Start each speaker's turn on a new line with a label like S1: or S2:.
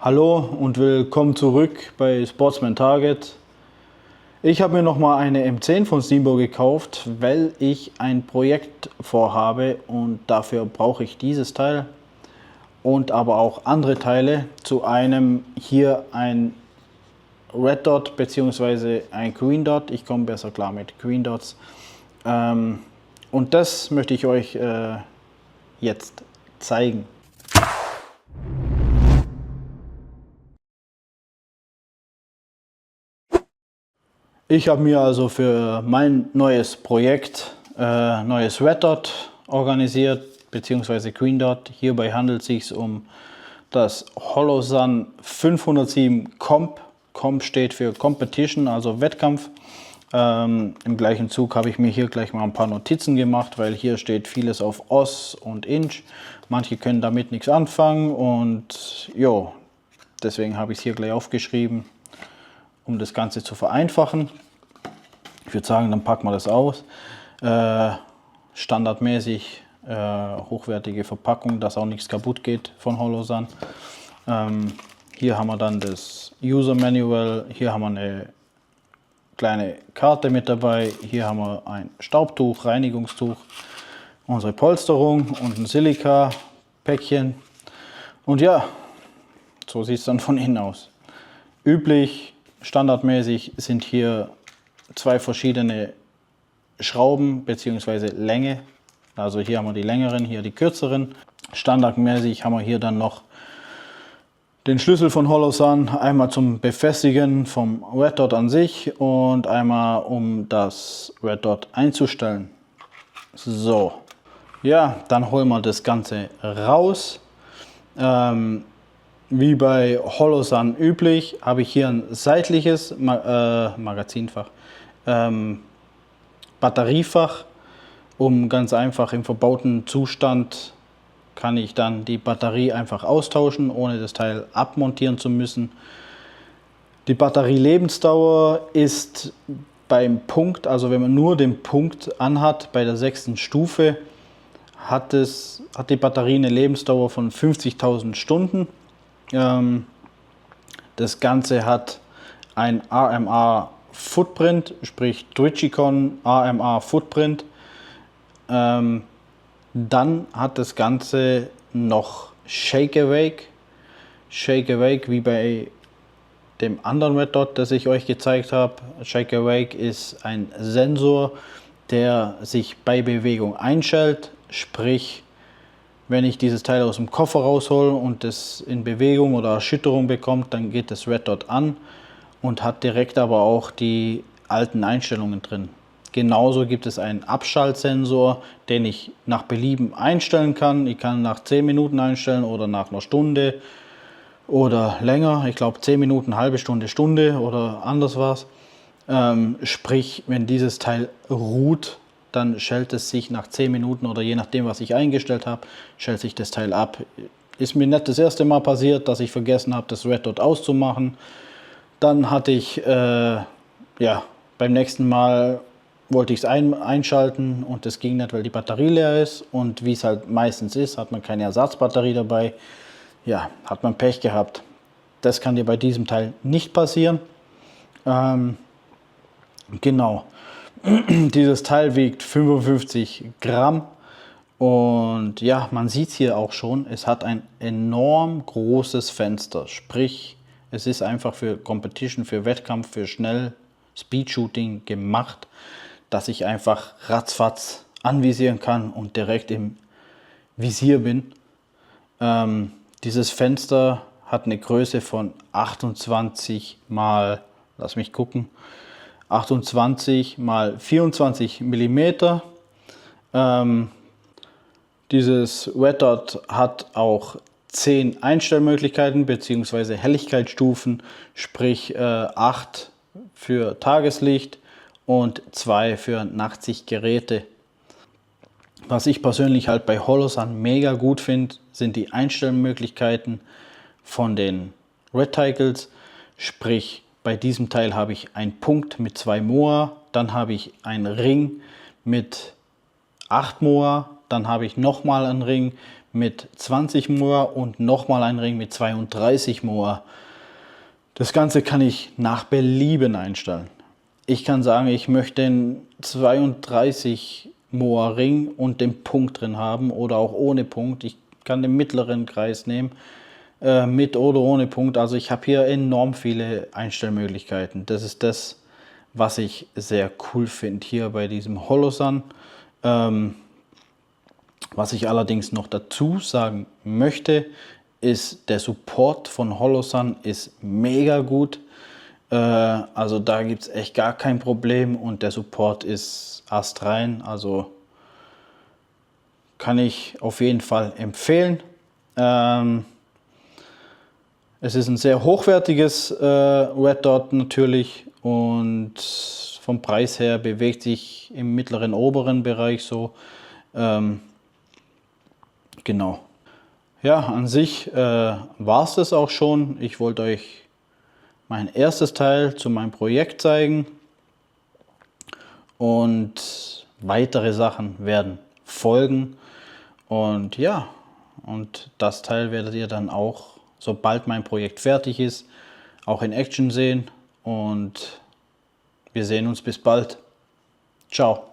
S1: Hallo und willkommen zurück bei Sportsman Target. Ich habe mir nochmal eine M10 von Steamboat gekauft, weil ich ein Projekt vorhabe und dafür brauche ich dieses Teil und aber auch andere Teile. Zu einem hier ein Red Dot bzw. ein Green Dot. Ich komme besser klar mit Green Dots. Und das möchte ich euch jetzt zeigen. Ich habe mir also für mein neues Projekt neues Red Dot organisiert, beziehungsweise Green Dot. Hierbei handelt es sich um das Holosun 507 Comp. Comp steht für Competition, also Wettkampf. Im gleichen Zug habe ich mir hier gleich mal ein paar Notizen gemacht, weil hier steht vieles auf Oz und Inch. Manche können damit nichts anfangen und jo, deswegen habe ich es hier gleich aufgeschrieben, um das Ganze zu vereinfachen. Ich würde sagen, dann packen wir das aus. Standardmäßig hochwertige Verpackung, dass auch nichts kaputt geht von Holosun. Hier haben wir dann das User Manual, hier haben wir eine kleine Karte mit dabei, hier haben wir ein Staubtuch, Reinigungstuch, unsere Polsterung und ein Silika-Päckchen. Und ja, so sieht es dann von innen aus. Üblich, standardmäßig sind hier zwei verschiedene Schrauben bzw. Länge. Also hier haben wir die längeren, hier die kürzeren. Standardmäßig haben wir hier dann noch den Schlüssel von Holosun, einmal zum Befestigen vom Red Dot an sich und einmal um das Red Dot einzustellen. So, ja, dann holen wir das Ganze raus. Wie bei Holosun üblich, habe ich hier ein seitliches Magazinfach, Batteriefach, um ganz einfach im verbauten Zustand kann ich dann die Batterie einfach austauschen, ohne das Teil abmontieren zu müssen. Die Batterielebensdauer ist beim Punkt, also wenn man nur den Punkt anhat, bei der 6. Stufe, hat die Batterie eine Lebensdauer von 50.000 Stunden. Das Ganze hat ein AMA Footprint, sprich Trijicon AMA Footprint. Dann hat das Ganze noch Shake Awake. Shake Awake wie bei dem anderen Red Dot, das ich euch gezeigt habe. Shake Awake ist ein Sensor, der sich bei Bewegung einschaltet. Sprich, wenn ich dieses Teil aus dem Koffer raushole und es in Bewegung oder Erschütterung bekommt, dann geht das Red Dot an und hat direkt aber auch die alten Einstellungen drin. Genauso gibt es einen Abschaltsensor, den ich nach Belieben einstellen kann. Ich kann nach 10 Minuten einstellen oder nach einer Stunde oder länger. Ich glaube 10 Minuten, halbe Stunde, Stunde oder anders was. Sprich, wenn dieses Teil ruht, dann schaltet es sich nach 10 Minuten oder je nachdem, was ich eingestellt habe, schaltet sich das Teil ab. Ist mir nicht das erste Mal passiert, dass ich vergessen habe, das Red Dot auszumachen. Dann hatte ich, beim nächsten Mal wollte ich es einschalten und das ging nicht, weil die Batterie leer ist. Und wie es halt meistens ist, hat man keine Ersatzbatterie dabei. Ja, hat man Pech gehabt. Das kann dir bei diesem Teil nicht passieren. Genau. Dieses Teil wiegt 55 Gramm. Und ja, man sieht es hier auch schon, es hat ein enorm großes Fenster. Sprich, es ist einfach für Competition, für Wettkampf, für schnell Speedshooting gemacht, dass ich einfach ratzfatz anvisieren kann und direkt im Visier bin. Dieses Fenster hat eine Größe von 28 mal, lass mich gucken, 28 mal 24 mm. Dieses Red Dot hat auch 10 Einstellmöglichkeiten bzw. Helligkeitsstufen, sprich 8 für Tageslicht und 2 für Nachtsichtgeräte. Was ich persönlich halt bei Holosun mega gut finde, sind die Einstellmöglichkeiten von den Reticles. Sprich, bei diesem Teil habe ich einen Punkt mit 2 MOA, dann habe ich einen Ring mit 8 MOA, dann habe ich nochmal einen Ring mit 20 Moor und nochmal ein Ring mit 32 Moor. Das Ganze kann ich nach Belieben einstellen. Ich kann sagen, ich möchte einen 32 Moor Ring und den Punkt drin haben oder auch ohne Punkt. Ich kann den mittleren Kreis nehmen, mit oder ohne Punkt. Also ich habe hier enorm viele Einstellmöglichkeiten. Das ist das, was ich sehr cool finde hier bei diesem Holosun. Was ich allerdings noch dazu sagen möchte, ist, der Support von Holosun ist mega gut. Also da gibt es echt gar kein Problem und der Support ist astrein. Also kann ich auf jeden Fall empfehlen. Es ist ein sehr hochwertiges Red Dot natürlich und vom Preis her bewegt sich im mittleren oberen Bereich so. Genau. Ja, an sich war es das auch schon. Ich wollte euch mein erstes Teil zu meinem Projekt zeigen und weitere Sachen werden folgen. Und ja, und das Teil werdet ihr dann auch, sobald mein Projekt fertig ist, auch in Action sehen. Und wir sehen uns bis bald. Ciao.